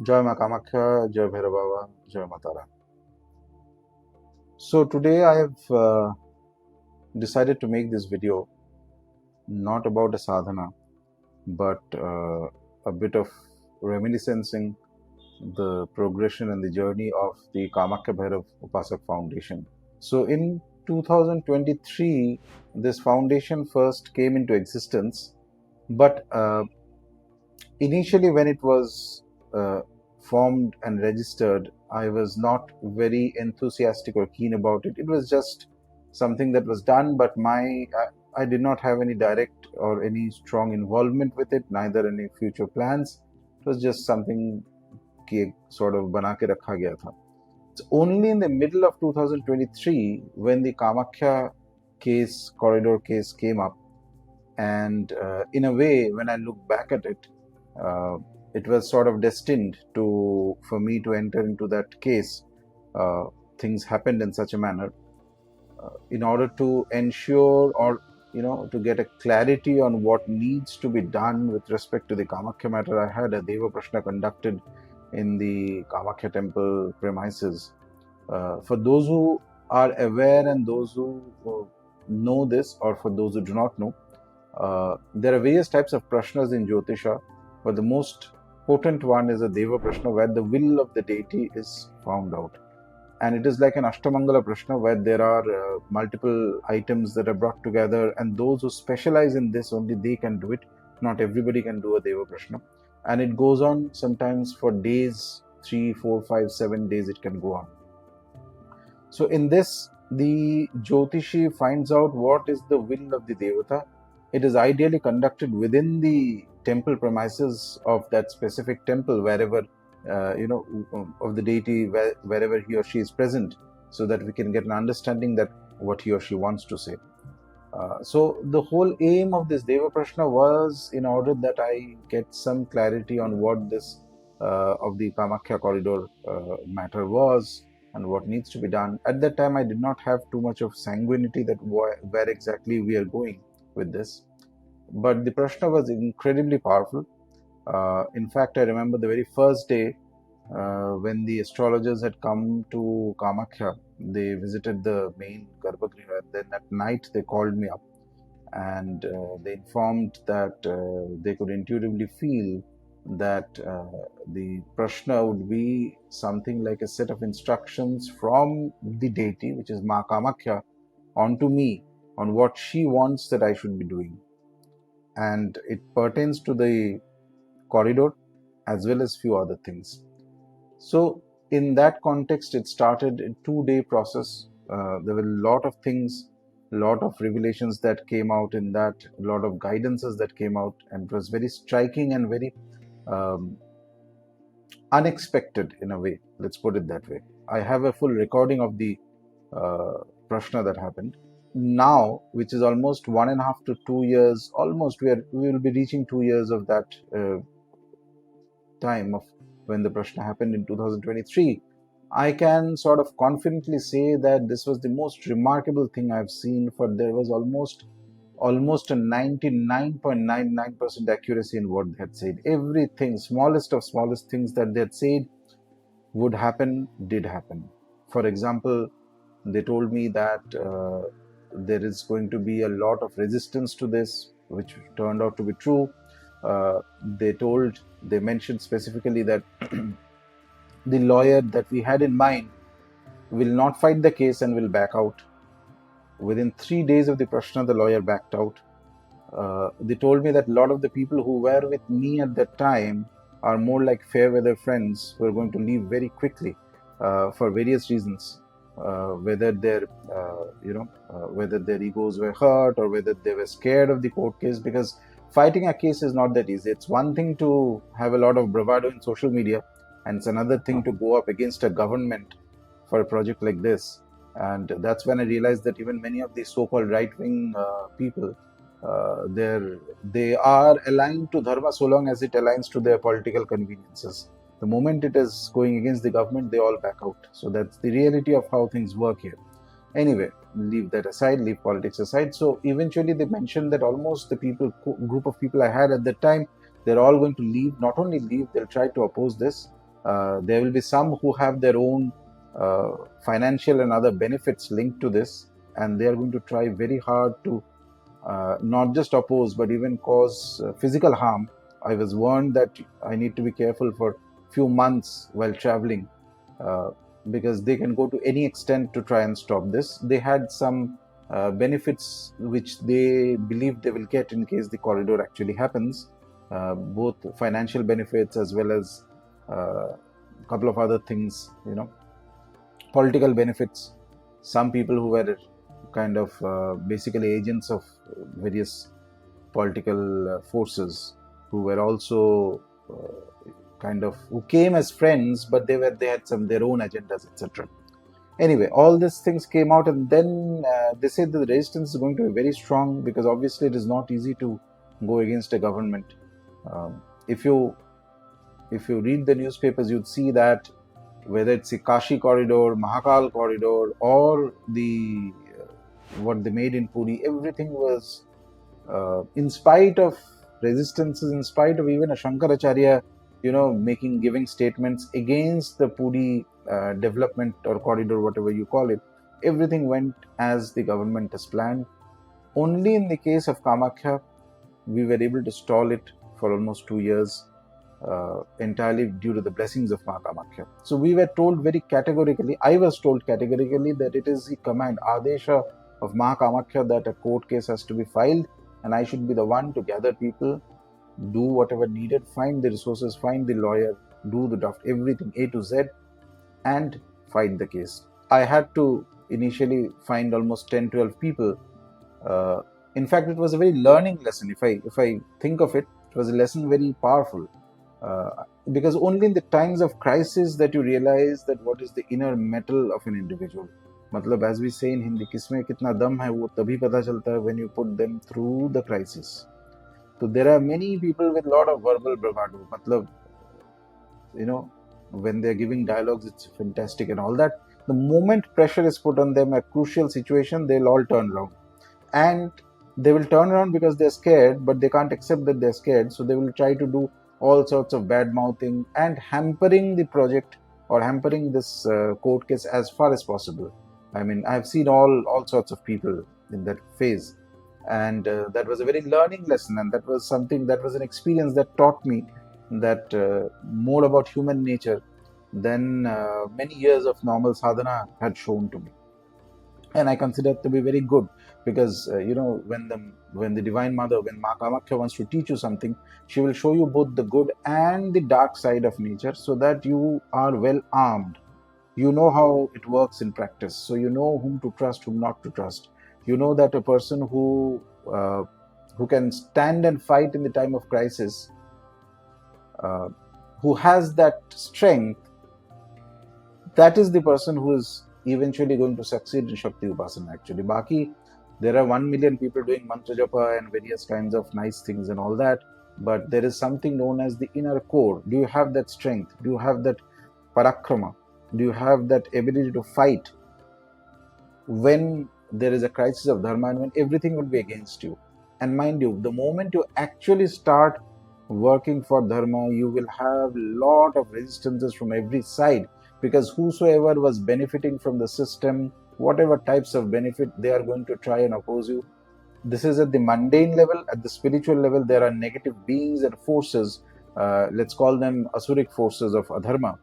Jai Maa Kamakhya, Jai Bhairava, Jai Matara. So today I have decided to make this video not about a sadhana, but a bit of reminiscing the progression and the journey of the Kamakhya Bhairava Upasaka Foundation. So in 2023, this foundation first came into existence, but initially when it was formed and registered, I was not very enthusiastic or keen about it. It was just something that was done, but I did not have any direct or any strong involvement with it, neither any future plans. It was just something कि sort of बना के रखा गया था. It's only in the middle of 2023 when the Kamakhya corridor case came up, and in a way, when I look back at it, it was sort of destined for me to enter into that case. Things happened in such a manner in order to ensure, or to get a clarity on what needs to be done with respect to the Kamakhya matter. I had a Devaprashna conducted in the Kamakhya temple premises. For those who are aware and those who know this, or for those who do not know, there are various types of prashnas in Jyotisha, but the most potent one is a Devaprashna, where the will of the deity is found out. And it is like an Ashtamangala Prashna, where there are multiple items that are brought together, and those who specialize in this, only they can do it. Not everybody can do a Devaprashna. And it goes on sometimes for days, 3, 4, 5, 7 days it can go on. So in this, the Jyotishi finds out what is the will of the Devata. It is ideally conducted within the temple premises of that specific temple, wherever of the deity, wherever he or she is present, so that we can get an understanding that what he or she wants to say. So the whole aim of this Devaprashna was in order that I get some clarity on what this of the Kamakhya corridor matter was and what needs to be done. At that time, I did not have too much of sanguinity that where exactly we are going with this. But the Prashna was incredibly powerful. In fact, I remember the very first day when the astrologers had come to Kamakhya. They visited the main Garbhagriha, and then at night they called me up, and they informed that they could intuitively feel that the Prashna would be something like a set of instructions from the deity, which is Maa Kamakhya, onto me on what she wants that I should be doing. And it pertains to the corridor as well as few other things. So in that context, it started a 2-day process. There were a lot of things, a lot of revelations that came out in that, a lot of guidances that came out, and it was very striking and very unexpected in a way. Let's put it that way. I have a full recording of the Prashna that happened. Now, which is almost 1.5 to 2 years, almost we will be reaching 2 years of that time of when the Prashna happened in 2023, I can sort of confidently say that this was the most remarkable thing I've seen, for there was almost a 99.99% accuracy in what they had said. Everything, smallest of smallest things that they had said would happen, did happen. For example, they told me that there is going to be a lot of resistance to this, which turned out to be true. They mentioned specifically that the lawyer that we had in mind will not fight the case and will back out. Within 3 days of the Prashna, the lawyer backed out. They told me that a lot of the people who were with me at that time are more like fair weather friends who are going to leave very quickly for various reasons. Whether their egos were hurt, or whether they were scared of the court case, because fighting a case is not that easy. It's one thing to have a lot of bravado in social media, and it's another thing to go up against a government for a project like this. And that's when I realized that even many of these so-called right-wing people, they are aligned to dharma so long as it aligns to their political conveniences. The moment it is going against the government, they all back out. So that's the reality of how things work here. Anyway, leave that aside, leave politics aside. So eventually they mentioned that almost the group of people I had at that time, they're all going to leave. Not only leave, they'll try to oppose this. There will be some who have their own financial and other benefits linked to this, and they are going to try very hard to not just oppose but even cause physical harm. I was warned that I need to be careful for few months while traveling, because they can go to any extent to try and stop this. They had some benefits which they believe they will get in case the corridor actually happens, both financial benefits as well as a couple of other things, political benefits. Some people who were kind of basically agents of various political forces, who were also who came as friends, but they had their own agendas, etc. Anyway, all these things came out, and then they said that the resistance is going to be very strong, because obviously it is not easy to go against a government. If you read the newspapers, you'd see that whether it's the Kashi corridor, Mahakal corridor, or the what they made in Puri, everything was, in spite of resistances, in spite of even a Shankaracharya, giving statements against the Puri development or corridor, whatever you call it, everything went as the government has planned. Only in the case of Kamakhya, we were able to stall it for almost 2 years, entirely due to the blessings of Maa Kamakhya. So we were told very categorically, I was told categorically, that it is the command, Adesha of Maa Kamakhya, that a court case has to be filed, and I should be the one to gather people, do whatever needed, find the resources, find the lawyer, do the draft, everything A to Z, and fight the case. I had to initially find almost 10-12 people. In fact, it was a very learning lesson. If I think of it, it was a lesson very powerful, because only in the times of crisis that you realize that what is the inner metal of an individual. मतलब, as we say in Hindi, किसमें कितना दम है वो तभी पता चलता है when you put them through the crisis. So there are many people with a lot of verbal bravado. मतलब, when they're giving dialogues, it's fantastic and all that. The moment pressure is put on them, a crucial situation, they'll all turn around. And they will turn around because they're scared, but they can't accept that they're scared. So they will try to do all sorts of bad mouthing and hampering the project or hampering this court case as far as possible. I mean, I've seen all sorts of people in that phase. And that was a very learning lesson. And that was an experience that taught me that more about human nature than many years of normal sadhana had shown to me. And I consider it to be very good, because when the Divine Mother, when Maa Kamakhya wants to teach you something, she will show you both the good and the dark side of nature, so that you are well armed. You know how it works in practice, so you know whom to trust, whom not to trust. You know that a person who can stand and fight in the time of crisis, who has that strength, that is the person who is eventually going to succeed in Shakti Upasana. Actually, Baki, there are 1 million people doing mantra japa and various kinds of nice things and all that, but there is something known as the inner core. Do you have that strength? Do you have that parakrama? Do you have that ability to fight when there is a crisis of dharma and when everything will be against you? And mind you, the moment you actually start working for dharma, you will have a lot of resistances from every side, because whosoever was benefiting from the system, whatever types of benefit, they are going to try and oppose you. This is at the mundane level. At the spiritual level, there are negative beings and forces, let's call them asuric forces of adharma,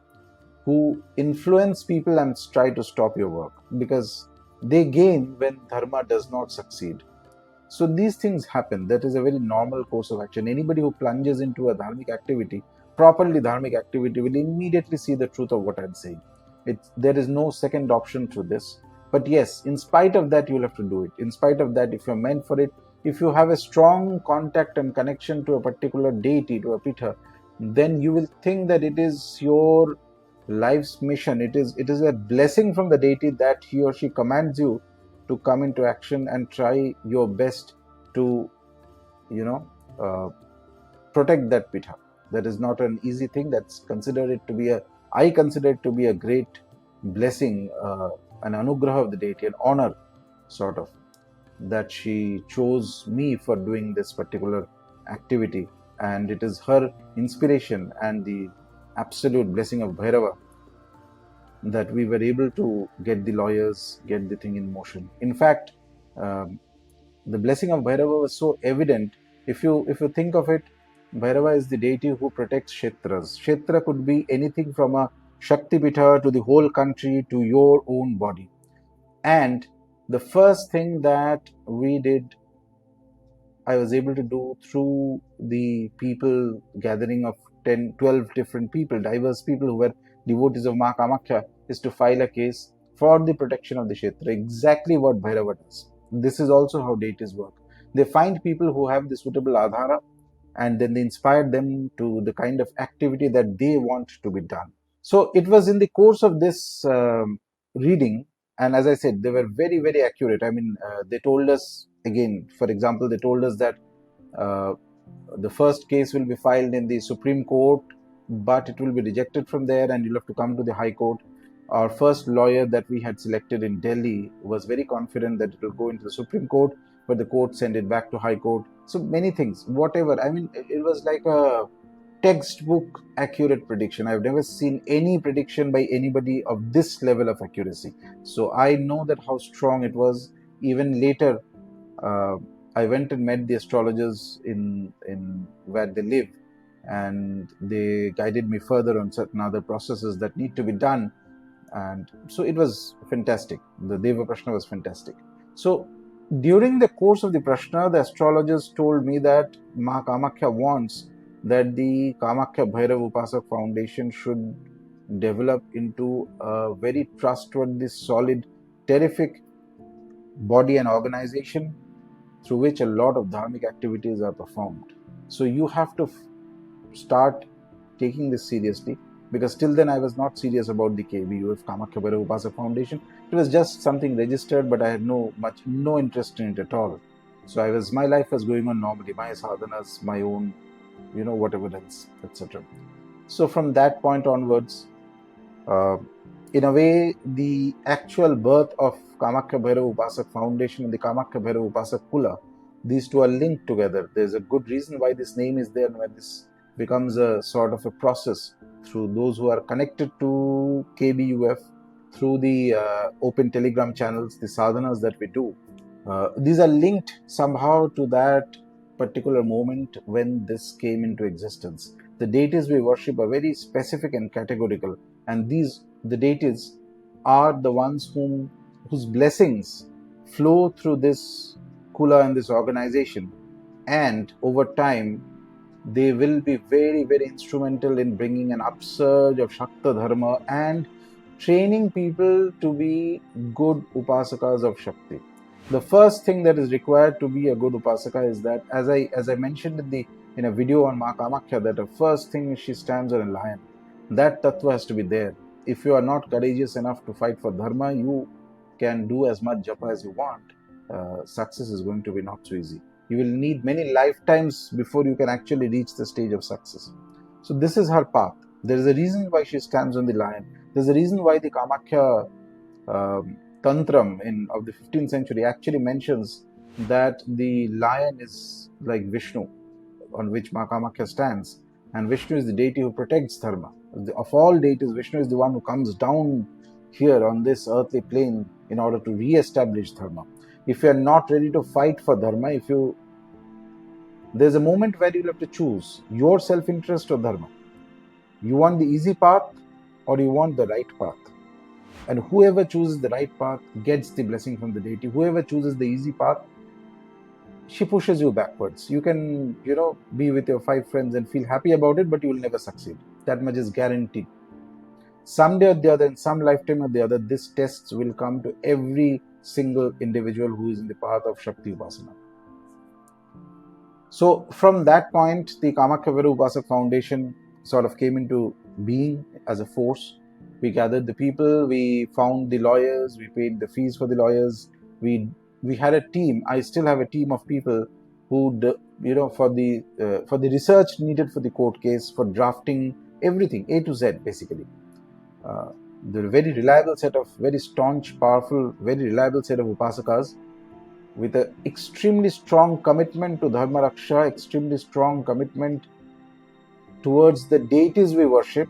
who influence people and try to stop your work, because they gain when dharma does not succeed. So these things happen. That is a very normal course of action. Anybody who plunges into a dharmic activity, properly dharmic activity, will immediately see the truth of what I'm saying. There is no second option to this. But yes, in spite of that, you'll have to do it. In spite of that, if you're meant for it, if you have a strong contact and connection to a particular deity, to a pitha, then you will think that it is your life's mission. It is a blessing from the deity that he or she commands you to come into action and try your best to protect that pitha. That is not an easy thing. I consider it to be a great blessing, an anugraha of the deity, an honor, sort of, that she chose me for doing this particular activity. And it is her inspiration and the absolute blessing of Bhairava that we were able to get the lawyers, get the thing in motion. In fact, the blessing of Bhairava was so evident. If you think of it, Bhairava is the deity who protects Kshetras. Kshetra could be anything from a Shakti Pitha to the whole country to your own body. And the first thing that we did, I was able to do through the people gathering of 10, 12 different people, diverse people who were devotees of Maa Kamakhya, is to file a case for the protection of the Kshetra. Exactly what Bhairava does. This is also how deities work. They find people who have the suitable adhara and then they inspire them to the kind of activity that they want to be done. So it was in the course of this reading, and as I said, they were very, very accurate. I mean, they told us, again, for example, they told us that the first case will be filed in the Supreme Court, but it will be rejected from there and you'll have to come to the High Court. Our first lawyer that we had selected in Delhi was very confident that it will go into the Supreme Court, but the court sent it back to High Court. So many things, whatever. I mean, it was like a textbook accurate prediction. I've never seen any prediction by anybody of this level of accuracy. So I know that how strong it was. Even later, I went and met the astrologers in where they live, and they guided me further on certain other processes that need to be done. And so it was fantastic. The Devaprashna was fantastic. So during the course of the Prashna, the astrologers told me that Maa Kamakhya wants that the Kamakhya Bhairava Upasaka Foundation should develop into a very trustworthy, solid, terrific body and organization through which a lot of dharmic activities are performed. So you have to start taking this seriously, because till then I was not serious about the KBUF, Kamakhya Bhairava Upasaka Foundation. It was just something registered, but I had no interest in it at all. So my life was going on normally, my sadhanas, my own, whatever else, etc. So from that point onwards, in a way, the actual birth of Kamakhya Bhairava Upasaka Foundation and the Kamakhya Bhairava Upasaka Kula, these two are linked together. There's a good reason why this name is there and why this becomes a sort of a process through those who are connected to KBUF, through the open telegram channels, the sadhanas that we do. These are linked somehow to that particular moment when this came into existence. The deities we worship are very specific and categorical, and the deities are the ones whose blessings flow through this kula and this organization, and over time they will be very, very instrumental in bringing an upsurge of Shakta Dharma and training people to be good Upasakas of Shakti. The first thing that is required to be a good Upasaka is that, as I mentioned in a video on Maa Kamakhya, that the first thing is she stands on a lion. That tattva has to be there. If you are not courageous enough to fight for Dharma, you can do as much japa as you want. Success is going to be not so easy. You will need many lifetimes before you can actually reach the stage of success. So this is her path. There is a reason why she stands on the lion. There's a reason why the Kamakhya Tantram of the 15th century actually mentions that the lion is like Vishnu, on which Maa Kamakhya stands. And Vishnu is the deity who protects Dharma. Of all deities, Vishnu is the one who comes down here on this earthly plane in order to re-establish Dharma. If you are not ready to fight for Dharma, there's a moment where you'll have to choose your self-interest or Dharma. You want the easy path or you want the right path. And whoever chooses the right path gets the blessing from the deity. Whoever chooses the easy path, she pushes you backwards. You can, be with your 5 friends and feel happy about it, but you will never succeed. That much is guaranteed. Someday or the other, in some lifetime or the other, this test will come to every single individual who is in the path of Shakti Upasana. So from that point, the Kamakhya Bhairava Upasaka Foundation sort of came into being as a force. We gathered the people, we found the lawyers, we paid the fees for the lawyers, we had a team. I still have a team of people who, for the research needed for the court case, for drafting everything, A to Z basically. The very reliable set of, very staunch, powerful, very reliable set of Upasakas with an extremely strong commitment to Dharma Raksha, extremely strong commitment towards the deities we worship,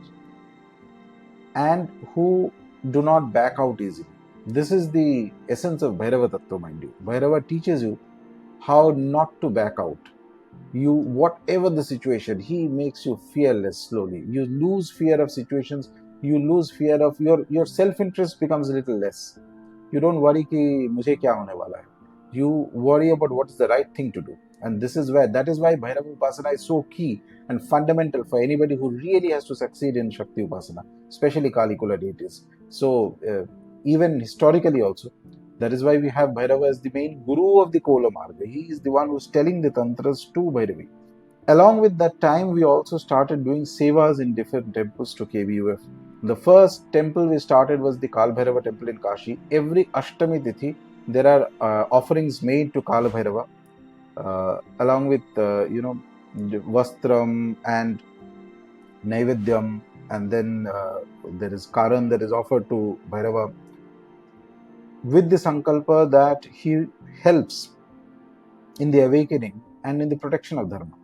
and who do not back out easily. This is the essence of Bhairava Tattva, mind you. Bhairava teaches you how not to back out. You, whatever the situation, he makes you fearless slowly. You lose fear of situations. You lose fear of your self-interest becomes a little less. You don't worry ki mujhe kya hone wala hai. You worry about what is the right thing to do. And that is why Bhairava Upasana is so key and fundamental for anybody who really has to succeed in Shakti Upasana, especially Kali Kula deities. So, even historically also, that is why we have Bhairava as the main guru of the Kola Marga. He is the one who's telling the tantras to Bhairavi. Along with that time, we also started doing sevas in different temples to KBUF. The first temple we started was the Kalabhairava temple in Kashi. Every Ashtami Tithi, there are offerings made to Kalabhairava, along with, Vastram and Naivedyam, and then there is Karan that is offered to Bhairava, with the sankalpa that he helps in the awakening and in the protection of Dharma.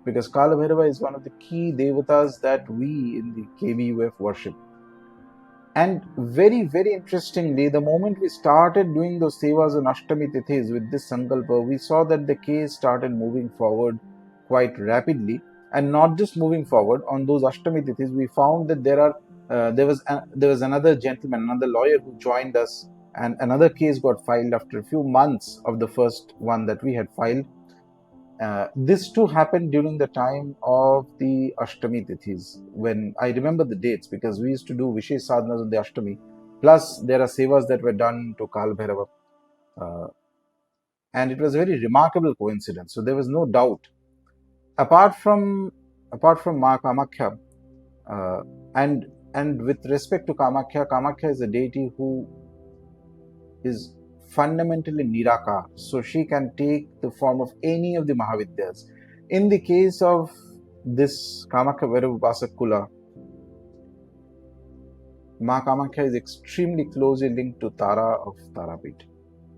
Because Kalabhairava is one of the key devatas that we in the KBUF worship. And very, very interestingly, the moment we started doing those sevas on Ashtami Tithis with this sankalpa, we saw that the case started moving forward quite rapidly. And not just moving forward, on those Ashtami Tithis, we found that there was another gentleman, another lawyer who joined us, and another case got filed after a few months of the first one that we had filed. This too happened during the time of the Ashtami Tithis, when I remember the dates because we used to do Vishesh Sadhanas on the Ashtami. Plus, there are sevas that were done to Kalabhairava. And it was a very remarkable coincidence. So there was no doubt. Apart from Maa Kamakhya, and with respect to Kamakhya, Kamakhya is a deity who is fundamentally Nirakar. So she can take the form of any of the Mahavidyas. In the case of this Kamakhya Bhairava Upasaka Kula, Maa Kamakhya is extremely closely linked to Tara of Tarapith.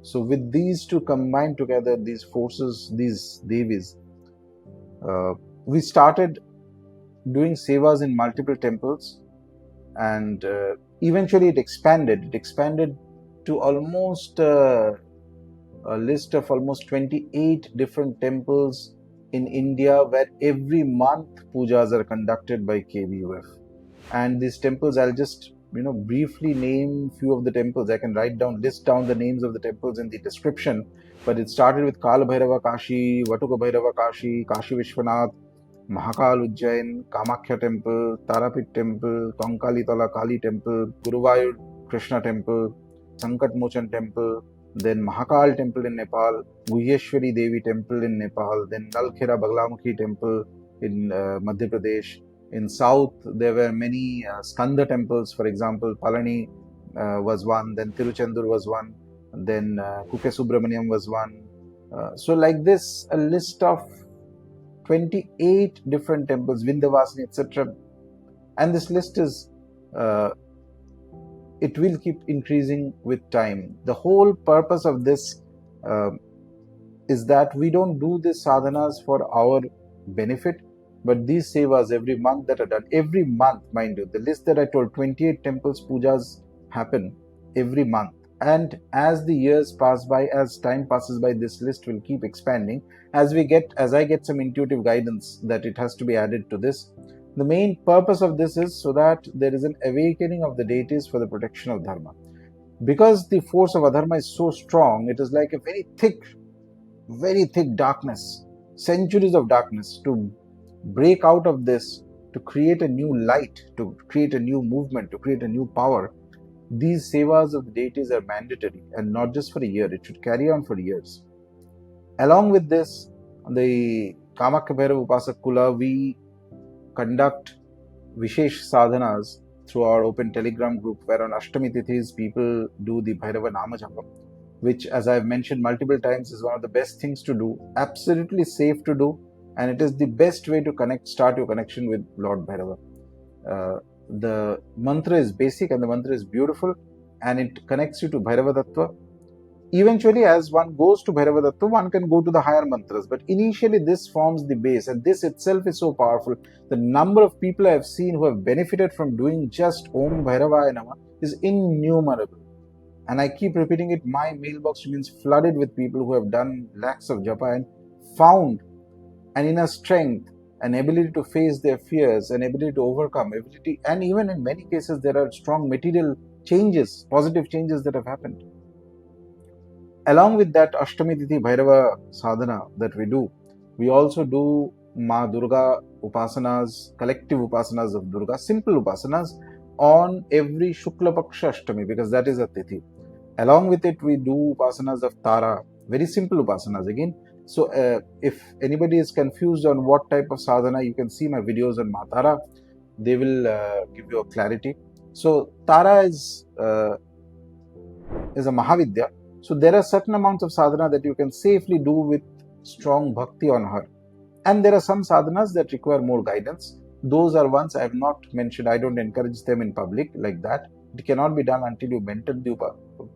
So with these two combined together, these forces, these Devis, we started doing sevas in multiple temples, and eventually it expanded. It expanded to almost a list of almost 28 different temples in India, where every month pujas are conducted by KBUF. And these temples, I'll just briefly name few of the temples. I can list down the names of the temples in the description. But it started with Kalabhairava Kashi, Batuka Bhairava Kashi, Kashi Viswanath, Mahakal Ujjain, Kamakhya Temple, Tarapith Temple, Kankalitala Kali Temple, Guruvayoor Krishna Temple, Sankat Mochan Temple, then Mahakal Temple in Nepal, Guhyeshwari Devi Temple in Nepal, then Nalkhera Baglamukhi Temple in Madhya Pradesh. In South, there were many Skanda temples, for example, Palani was one, then Thiruchendur was one, then Kukke Subramanyam was one. So like this, a list of 28 different temples, Vindyavasini, etc. And this list is, it will keep increasing with time. The whole purpose of this is that we don't do these sadhanas for our benefit, but these sevas every month that are done, every month, mind you, the list that I told, 28 temples pujas happen every month. And as the years pass by, as time passes by, this list will keep expanding. As I get some intuitive guidance that it has to be added to this. The main purpose of this is so that there is an awakening of the deities for the protection of Dharma. Because the force of Adharma is so strong, it is like a very thick darkness, centuries of darkness. To break out of this, to create a new light, to create a new movement, to create a new power, these sevas of the deities are mandatory, and not just for a year, it should carry on for years. Along with this, the Kamakhya Bhairava Upasaka Kula, we conduct Vishesh Sadhanas through our open Telegram group, where on Ashtami Tithis people do the Bhairava Nama Japam, which, as I've mentioned multiple times, is one of the best things to do, absolutely safe to do, and it is the best way to start your connection with Lord Bhairava. The mantra is basic and the mantra is beautiful, and it connects you to Bhairava Tattva. Eventually, as one goes to Bhairava Datta, one can go to the higher mantras. But initially, this forms the base, and this itself is so powerful. The number of people I have seen who have benefited from doing just Om Bhairavaya Namah is innumerable. And I keep repeating it, my mailbox remains flooded with people who have done lakhs of japa and found an inner strength, an ability to face their fears, an ability to overcome, ability, and even in many cases, there are strong material changes, positive changes that have happened. Along with that Ashtami Tithi Bhairava sadhana that we do, we also do Ma Durga upasanas, collective upasanas of Durga, simple upasanas on every Shukla Paksha Ashtami, because that is a Tithi. Along with it, we do upasanas of Tara, very simple upasanas again. So if anybody is confused on what type of sadhana, you can see my videos on Ma Tara. They will give you a clarity. So Tara is a Mahavidya. So there are certain amounts of sadhana that you can safely do with strong bhakti on her. And there are some sadhanas that require more guidance. Those are ones I have not mentioned. I don't encourage them in public like that. It cannot be done until you mentor the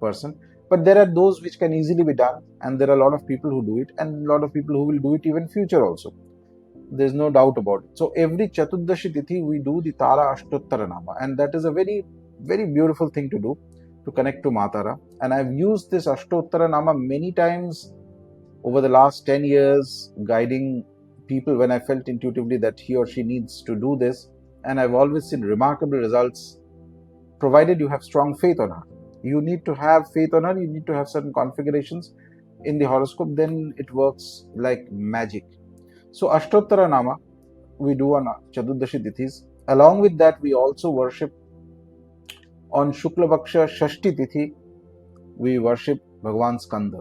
person. But there are those which can easily be done, and there are a lot of people who do it, and a lot of people who will do it even future also. There's no doubt about it. So every Chaturdashi Tithi we do the Tara Ashtottara Nama, and that is a very, very beautiful thing to do, to connect to Matara. And I've used this Ashtottara Nama many times over the last 10 years, guiding people when I felt intuitively that he or she needs to do this. And I've always seen remarkable results, provided you have strong faith on her. You need to have faith on her, you need to have certain configurations in the horoscope, then it works like magic. So Ashtottara Nama we do on Chaturdashi Tithis. Along with that, we also worship on Shukla Paksha Shashti Tithi, we worship Bhagavan Skanda.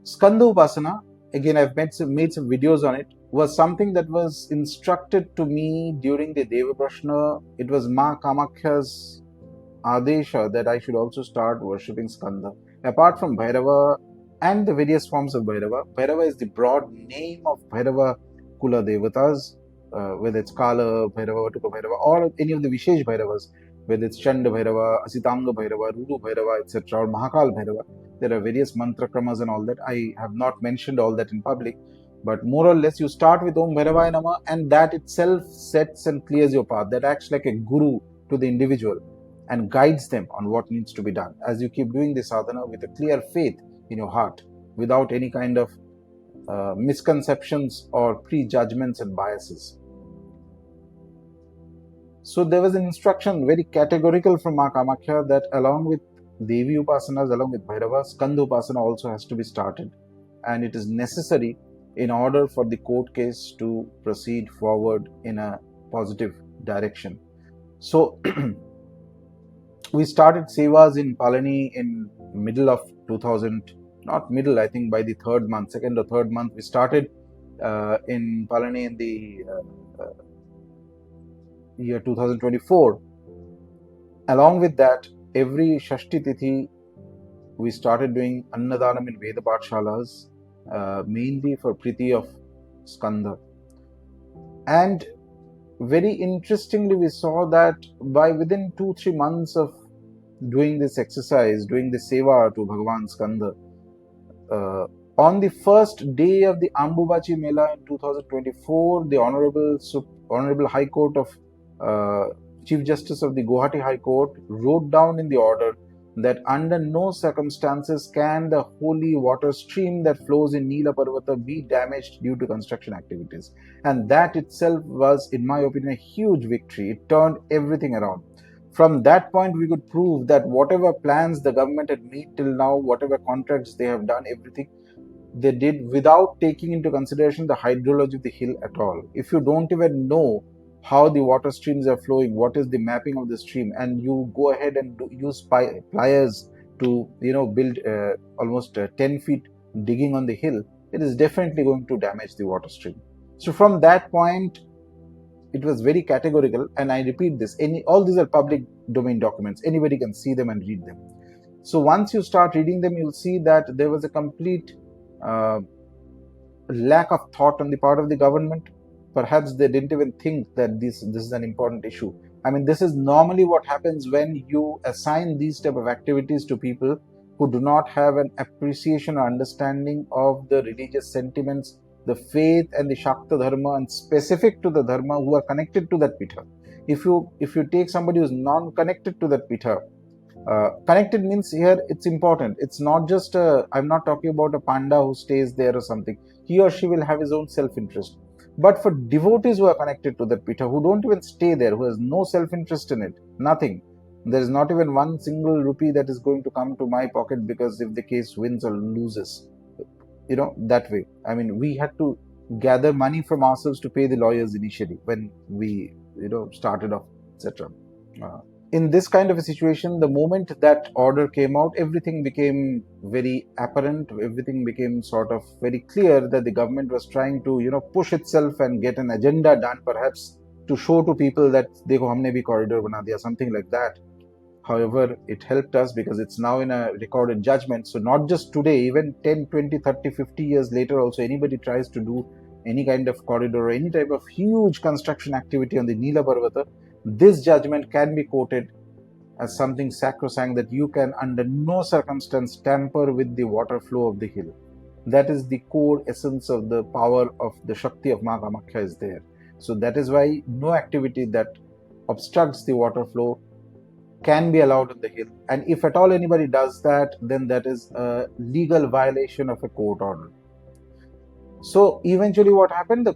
Skanda Upasana, again I've made some videos on it, was something that was instructed to me during the Devaprashna. It was Maa Kamakhya's Adesha that I should also start worshipping Skanda. Apart from Bhairava and the various forms of Bhairava, Bhairava is the broad name of Bhairava Kula Devatas, whether it's Kala Bhairava, Batuka Bhairava, or any of the Vishesh Bhairavas, whether it's Chanda Bhairava, Asitanga Bhairava, Rudu Bhairava, etc., or Mahakal Bhairava. There are various mantra kramas and all that. I have not mentioned all that in public, but more or less you start with Om Bhairavaya Nama, and that itself sets and clears your path. That acts like a guru to the individual and guides them on what needs to be done as you keep doing this sadhana with a clear faith in your heart, without any kind of misconceptions or prejudgments and biases. So there was an instruction very categorical from Maa Kamakhya that along with Devi Upasanas, along with Bhairava, Skanda Upasana also has to be started, and it is necessary in order for the court case to proceed forward in a positive direction. So we started Sevas in Palani in middle of 2000, not middle, I think by the third month, second or third month, we started in Palani in the year 2024. Along with that, every Shashti Tithi, we started doing Annadanam in Veda Pathshalas, mainly for Priti of Skanda. And very interestingly, we saw that by within 2-3 months of doing this exercise, doing the Seva to Bhagavan Skanda, on the first day of the Ambubachi Mela in 2024, the Honorable High Court of Chief Justice of the Guwahati High Court wrote down in the order that under no circumstances can the holy water stream that flows in Nila Parvata be damaged due to construction activities. And that itself was, in my opinion, a huge victory. It turned everything around. From that point, we could prove that whatever plans the government had made till now, whatever contracts they have done, everything they did without taking into consideration the hydrology of the hill at all. If you don't even know how the water streams are flowing, what is the mapping of the stream, and you go ahead and use pliers to build almost 10 feet digging on the hill, it is definitely going to damage the water stream. So from that point, it was very categorical, and I repeat this, all these are public domain documents, anybody can see them and read them. So once you start reading them, you'll see that there was a complete lack of thought on the part of the government. Perhaps they didn't even think that this is an important issue. I mean, this is normally what happens when you assign these type of activities to people who do not have an appreciation or understanding of the religious sentiments, the faith and the Shakta Dharma, and specific to the Dharma, who are connected to that Pitha. If you take somebody who's non-connected to that Pitha, connected means here it's important. It's not just I'm not talking about a panda who stays there or something. He or she will have his own self-interest. But for devotees who are connected to that Pitha, who don't even stay there, who has no self-interest in it, nothing. There is not even one single rupee that is going to come to my pocket because if the case wins or loses, that way. I mean, we had to gather money from ourselves to pay the lawyers initially when we, started off, etc. In this kind of a situation, the moment that order came out, everything became very apparent, everything became sort of very clear that the government was trying to, push itself and get an agenda done, perhaps to show to people that dekho humne bhi corridor bana diya, something like that. However, it helped us because it's now in a recorded judgment. So not just today, even 10, 20, 30, 50 years later also, anybody tries to do any kind of corridor or any type of huge construction activity on the Nila Parvata, this judgment can be quoted as something sacrosanct, that you can under no circumstance tamper with the water flow of the hill. That is the core essence of the power of the Shakti of Maa Kamakhya is there. So that is why no activity that obstructs the water flow can be allowed on the hill. And if at all anybody does that, then that is a legal violation of a court order. So eventually what happened, the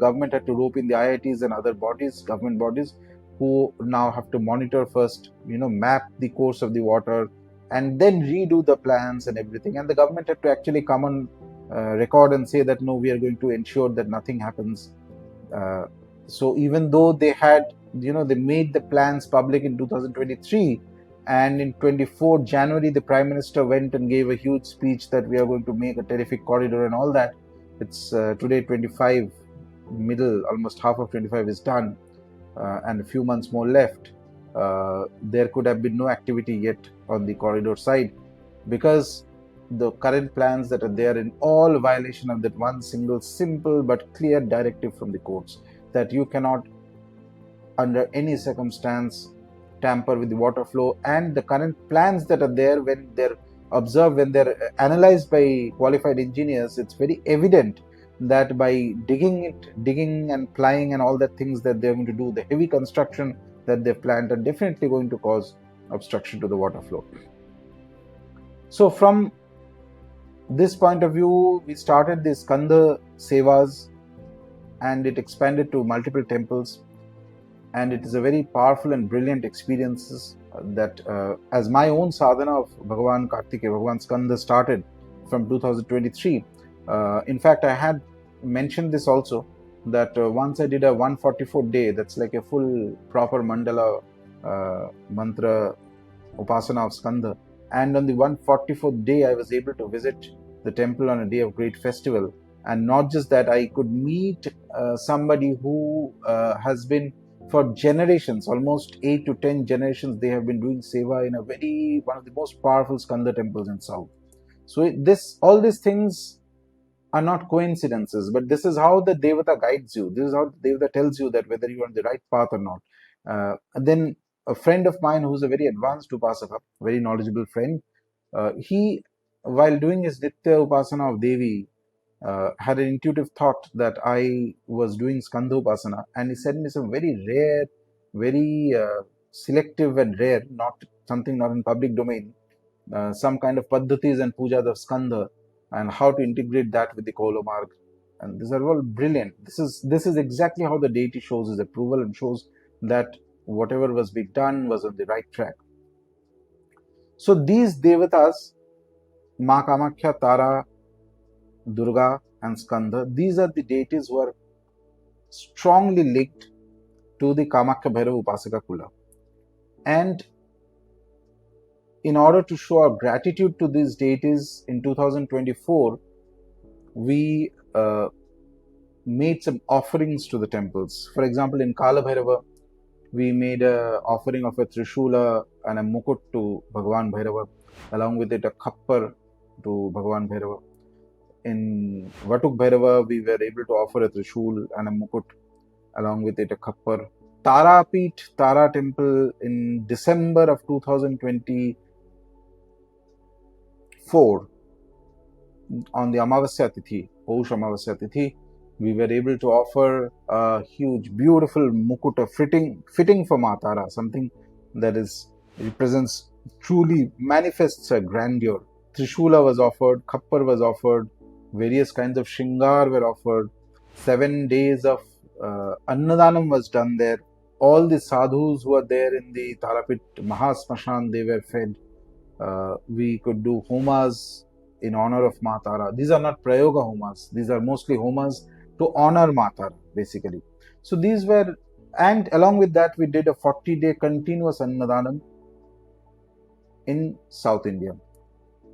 government had to rope in the IITs and other bodies, government bodies, who now have to monitor first, map the course of the water and then redo the plans and everything. And the government had to actually come on record and say that, no, we are going to ensure that nothing happens. So even though they had, they made the plans public in 2023, and in 24 January, the Prime Minister went and gave a huge speech that we are going to make a terrific corridor and all that. It's today 25, middle, almost half of 25 is done, and a few months more left. There could have been no activity yet on the corridor side because the current plans that are there in all violation of that one single simple but clear directive from the courts, that you cannot under any circumstance tamper with the water flow. And the current plans that are there, when they're observed, when they're analyzed by qualified engineers, it's very evident that by digging and plying and all the things that they're going to do, the heavy construction that they've planned are definitely going to cause obstruction to the water flow. So from this point of view, we started the Skanda Sevas and it expanded to multiple temples. And it is a very powerful and brilliant experience that as my own sadhana of Bhagavan Kartikeya, Bhagavan Skanda started from 2023. In fact, I had mentioned this also, that once I did a 144 day, that's like a full proper mandala mantra upasana of Skanda. And on the 144th day, I was able to visit the temple on a day of great festival. And not just that, I could meet somebody who has been, for generations, almost 8 to 10 generations, they have been doing Seva in one of the most powerful Skanda temples in South. So all these things are not coincidences, but this is how the Devata guides you. This is how the Devata tells you that whether you are on the right path or not. And then a friend of mine who's a very advanced Upasaka, very knowledgeable friend, he, while doing his Nitya Upasana of Devi, had an intuitive thought that I was doing Skanda Upasana, and he sent me some very rare, very selective and rare, not in public domain, some kind of paddhatis and pujas of Skanda, and how to integrate that with the Kolo Marg. And these are all brilliant. This is exactly how the deity shows his approval and shows that whatever was being done was on the right track. So these devatas, Maa Kamakhya, Tara, Durga and Skanda, these are the deities who are strongly linked to the Kamakhya Bhairava Upasaka Kula. And in order to show our gratitude to these deities, in 2024, we made some offerings to the temples. For example, in Kalabhairava, we made an offering of a Trishula and a Mukut to Bhagavan Bhairava, along with it a Khappar to Bhagavan Bhairava. In Vatuk Bhairava, we were able to offer a Trishul and a Mukut, along with it a Khappar. Tarapith, Tara temple, in December of 2020, 4 on the Amavasya Tithi, Poush Amavasya Tithi, we were able to offer a huge, beautiful mukuta fitting for Maa Tara, something that represents, truly manifests her grandeur. Trishula was offered, Khappar was offered, various kinds of Shingar were offered, 7 days of Annadanam was done there. All the sadhus who are there in the Tarapith Mahasmashan, they were fed. We could do homas in honor of Maa Tara. These are not Prayoga homas. These are mostly homas to honor Maa Tara, basically. So these were, and along with that, we did a 40-day continuous Annadanam in South India.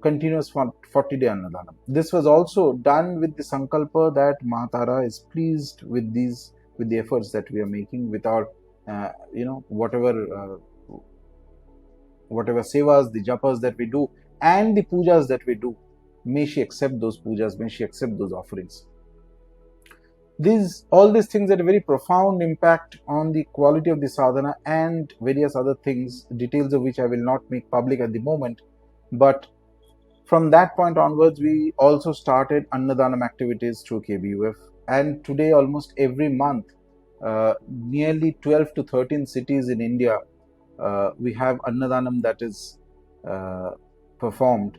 Continuous 40-day Annadanam. This was also done with the sankalpa that Maa Tara is pleased with the efforts that we are making, with our, whatever sevas, the japas that we do, and the pujas that we do. May she accept those pujas, may she accept those offerings. All these things had a very profound impact on the quality of the sadhana and various other things, details of which I will not make public at the moment. But from that point onwards, we also started Annadanam activities through KBUF. And today, almost every month, nearly 12 to 13 cities in India, we have Annadanam that is performed.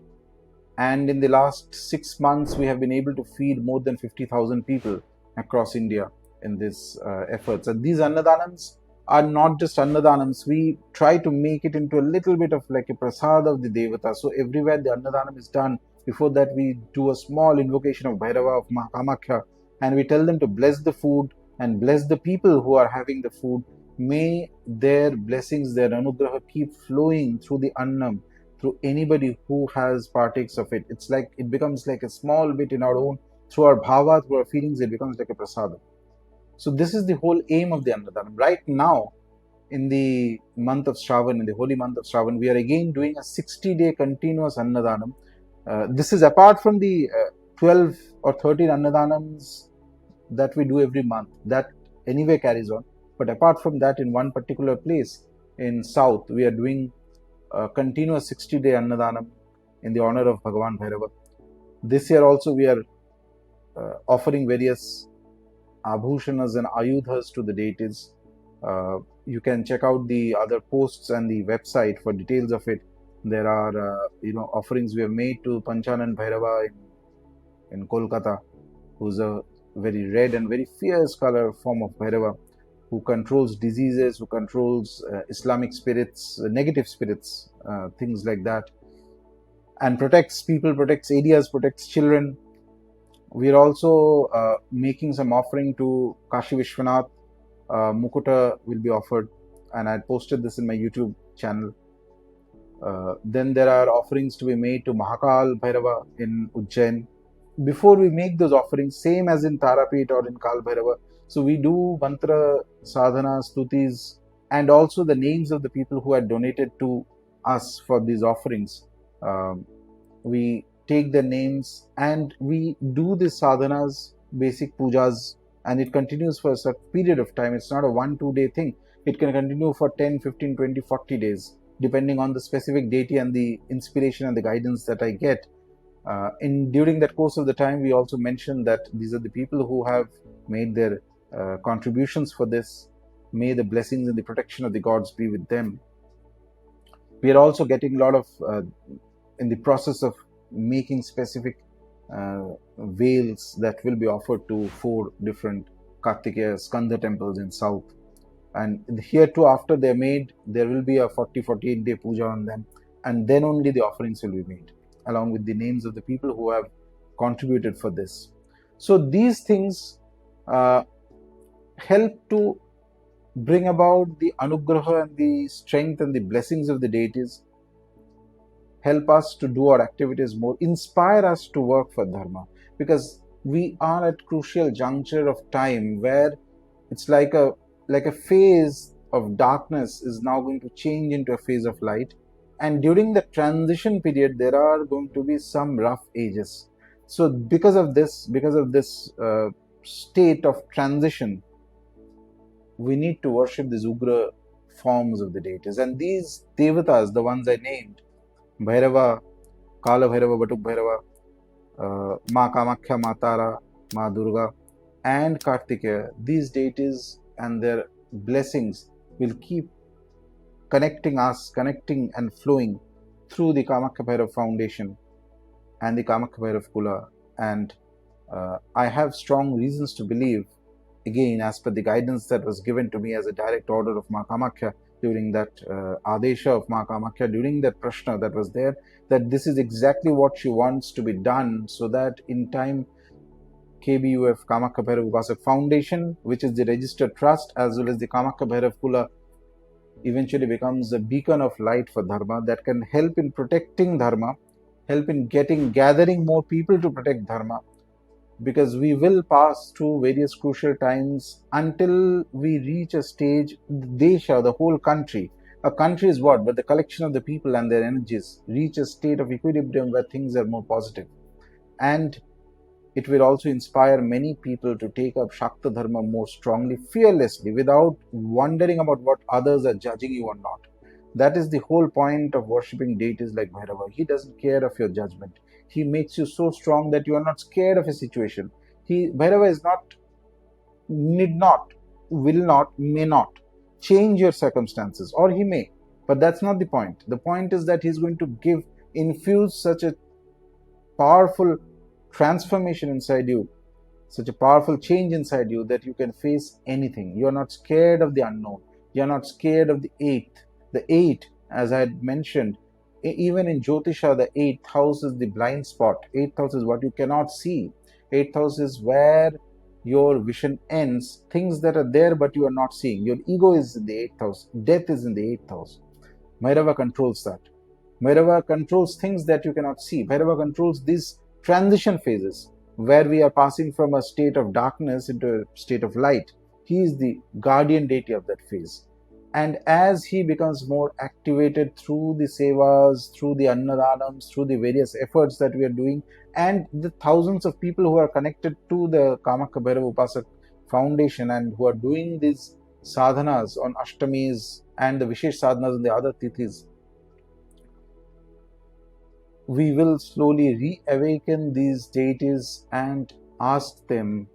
And in the last 6 months, we have been able to feed more than 50,000 people across India in these efforts. And these Annadanams are not just Annadanams. We try to make it into a little bit of like a prasad of the Devata. So everywhere the Annadanam is done, before that we do a small invocation of Bhairava of Maa Kamakhya, and we tell them to bless the food and bless the people who are having the food. May their blessings, their anugraha keep flowing through the annam, through anybody who has partakes of it. It's like, it becomes like a small bit in our own, through our bhava, through our feelings, it becomes like a prasada. So this is the whole aim of the Annadanam. Right now, in the month of Shravan, in the holy month of Shravan, we are again doing a 60-day continuous Annadanam. This is apart from the 12 or 13 Annadanams that we do every month. That anyway carries on. But apart from that, in one particular place in South, we are doing a continuous 60-day Annadanam in the honor of Bhagavan Bhairava. This year also we are offering various abhushanas and ayudhas to the deities. You can check out the other posts and the website for details of it. There are offerings we have made to Panchanand Bhairava in Kolkata, who's a very red and very fierce color form of Bhairava, who controls diseases, who controls Islamic spirits, negative spirits, things like that, and protects people, protects areas, protects children. We are also making some offering to Kashi Viswanath. Mukuta will be offered, and I had posted this in my YouTube channel. Then there are offerings to be made to Mahakala Bhairava in Ujjain. Before we make those offerings, same as in Tarapith or in Kalabhairava, so we do mantra, sadhana, stutis, and also the names of the people who had donated to us for these offerings. We take their names and we do the sadhanas, basic pujas, and it continues for a certain period of time. It's not a 1-2 day thing. It can continue for 10, 15, 20, 40 days, depending on the specific deity and the inspiration and the guidance that I get. During that course of the time, we also mentioned that these are the people who have made their contributions for this. May the blessings and the protection of the gods be with them. We are also getting a lot of, in the process of making specific veils that will be offered to 4 different Kartikeya Skanda temples in South. And here too, after they're made, there will be a 40-48 day puja on them, and then only the offerings will be made, along with the names of the people who have contributed for this. So these things help to bring about the anugraha and the strength and the blessings of the deities, help us to do our activities more, inspire us to work for dharma, because we are at crucial juncture of time where it's like a phase of darkness is now going to change into a phase of light, and during the transition period there are going to be some rough ages. So because of this state of transition, we need to worship these ugra forms of the deities, and these devatas, the ones I named, Bhairava, Kalabhairava, Batuka Bhairava, Maa Kamakhya, Maa Tara, Maa Durga, and Kartikeya. These deities and their blessings will keep connecting and flowing through the Kamakhya Bhairava Foundation and the Kamakhya Bhairava Kula. And I have strong reasons to believe, again, as per the guidance that was given to me as a direct order of Maa Kamakhya during that Adesha of Maa Kamakhya, during that Prashna that was there, that this is exactly what she wants to be done, so that in time KBUF, Kamakhya Bhairava Upasaka Foundation, which is the registered trust, as well as the Kamakhya Bhairava Kula, eventually becomes a beacon of light for Dharma that can help in protecting Dharma, help in gathering more people to protect Dharma, because we will pass through various crucial times until we reach a stage, Desha, the whole country. A country is what? But the collection of the people and their energies reach a state of equilibrium where things are more positive. And it will also inspire many people to take up Shakta Dharma more strongly, fearlessly, without wondering about what others are judging you or not. That is the whole point of worshipping deities like Bhairava. He doesn't care of your judgment. He makes you so strong that you are not scared of a situation. Bhairava is not, need not, will not, may not change your circumstances, or he may, but that's not the point. The point is that he's going to infuse such a powerful transformation inside you, such a powerful change inside you, that you can face anything. You are not scared of the unknown. You are not scared of the eighth. The eight, as I had mentioned, even in Jyotisha, the eighth house is the blind spot. Eighth house is what you cannot see. Eighth house is where your vision ends, things that are there but you are not seeing. Your ego is in the eighth house. Death is in the eighth house. Bhairava controls that. Bhairava controls things that you cannot see. Bhairava controls these transition phases where we are passing from a state of darkness into a state of light. He is the guardian deity of that phase. And as he becomes more activated through the sevas, through the annadanams, through the various efforts that we are doing, and the thousands of people who are connected to the Kamakhya Bhairava Upasaka Foundation and who are doing these sadhanas on Ashtamis and the Vishesh sadhanas on the other tithis, we will slowly reawaken these deities and ask them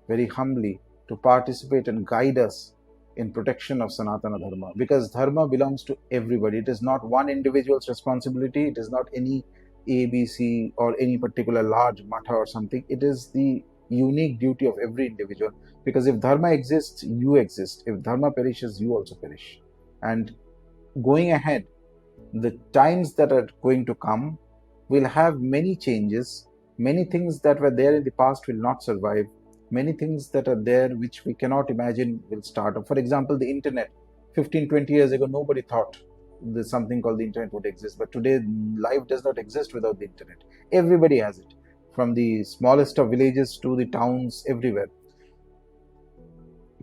very humbly to participate and guide us in protection of Sanatana Dharma, because Dharma belongs to everybody. It is not one individual's responsibility. It is not any ABC or any particular large matha or something. It is the unique duty of every individual, because if Dharma exists, you exist. If Dharma perishes, you also perish. And going ahead, the times that are going to come will have many changes. Many things that were there in the past will not survive. Many things that are there which we cannot imagine will start up. For example, the internet. 15-20 years ago, nobody thought there's something called the internet would exist. But today, life does not exist without the internet. Everybody has it, from the smallest of villages to the towns, everywhere.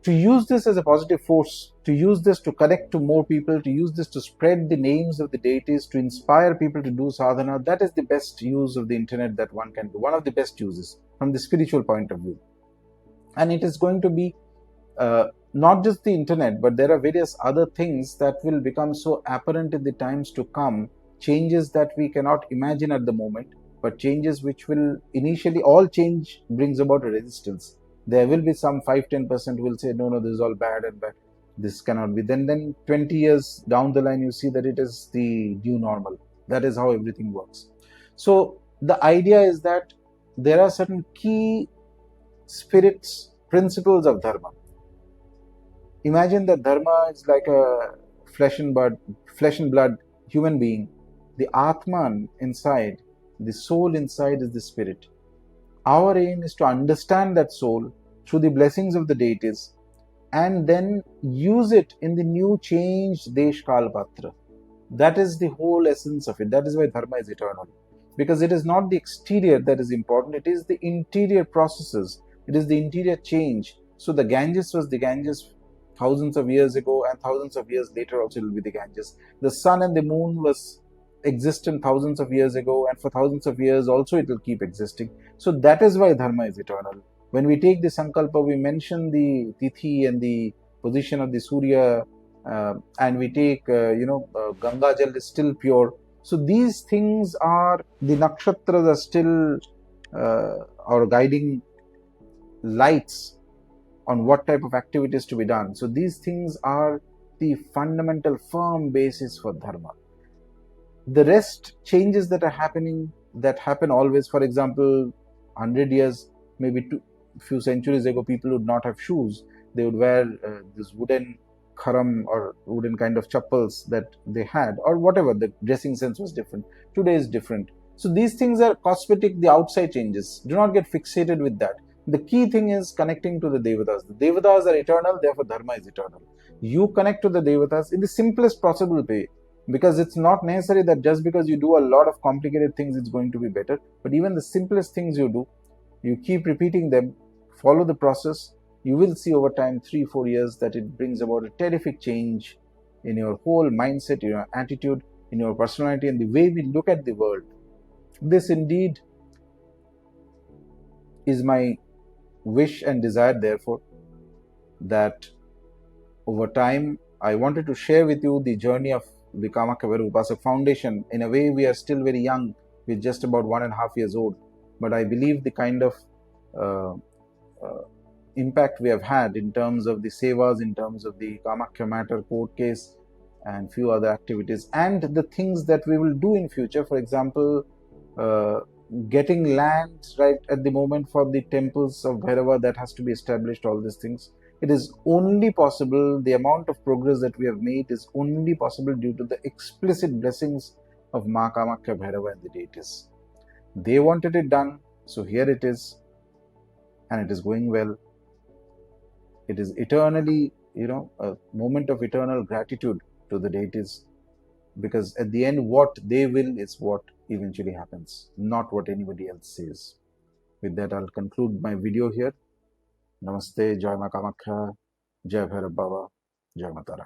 To use this as a positive force, to use this to connect to more people, to use this to spread the names of the deities, to inspire people to do sadhana, that is the best use of the internet that one can do. One of the best uses from the spiritual point of view. And it is going to be not just the internet, but there are various other things that will become so apparent in the times to come, changes that we cannot imagine at the moment, but changes which will initially, all change brings about a resistance. There will be some 5-10% will say, no, this is all bad and bad. This cannot be. Then 20 years down the line, you see that it is the new normal. That is how everything works. So the idea is that there are certain key spirits, principles of Dharma. Imagine that Dharma is like a flesh and blood human being. The Atman inside, the soul inside is the spirit. Our aim is to understand that soul through the blessings of the deities and then use it in the new changed Desh Kal Patra. That is the whole essence of it. That is why Dharma is eternal. Because it is not the exterior that is important, it is the interior processes, it is the interior change. So the Ganges was the Ganges thousands of years ago, and thousands of years later also it will be the Ganges. The sun and the moon was existent thousands of years ago, and for thousands of years also it will keep existing. So that is why Dharma is eternal. When we take the Sankalpa, we mention the Tithi and the position of the Surya, and we take, Ganga Jal is still pure. So these things are, the nakshatras are still our guiding lights on what type of activities to be done. So these things are the fundamental firm basis for dharma. The rest changes that are happening, that happen always. For example, 100 years, maybe few centuries ago, people would not have shoes. They would wear this wooden kharam or wooden kind of chappals that they had, or whatever. The dressing sense was different. Today is different. So these things are cosmetic, the outside changes. Do not get fixated with that. The key thing is connecting to the devatas. The devatas are eternal, therefore dharma is eternal. You connect to the devatas in the simplest possible way, because it's not necessary that just because you do a lot of complicated things it's going to be better. But even the simplest things you do, you keep repeating them, follow the process, you will see over time, 3-4 years, that it brings about a terrific change in your whole mindset, in your attitude, in your personality, and the way we look at the world. This indeed is my wish and desire, therefore, that over time I wanted to share with you the journey of the Kamakhya Bhairava Upasaka Foundation. In a way, we are still very young, we're just about 1.5 years old, but I believe the kind of impact we have had in terms of the Sevas, in terms of the Kamakhya matter, court case, and few other activities, and the things that we will do in future. For example, getting land right at the moment for the temples of Bhairava, that has to be established, all these things. It is only possible, the amount of progress that we have made is only possible due to the explicit blessings of Maa Kamakhya Bhairava and the deities. They wanted it done, so here it is, and it is going well. It is eternally, a moment of eternal gratitude to the deities, because at the end, what they will is what eventually happens, not what anybody else says. With that, I'll conclude my video here. Namaste, Jai Maa Kamakhya, Jai Bhairava Baba, Jai Matara.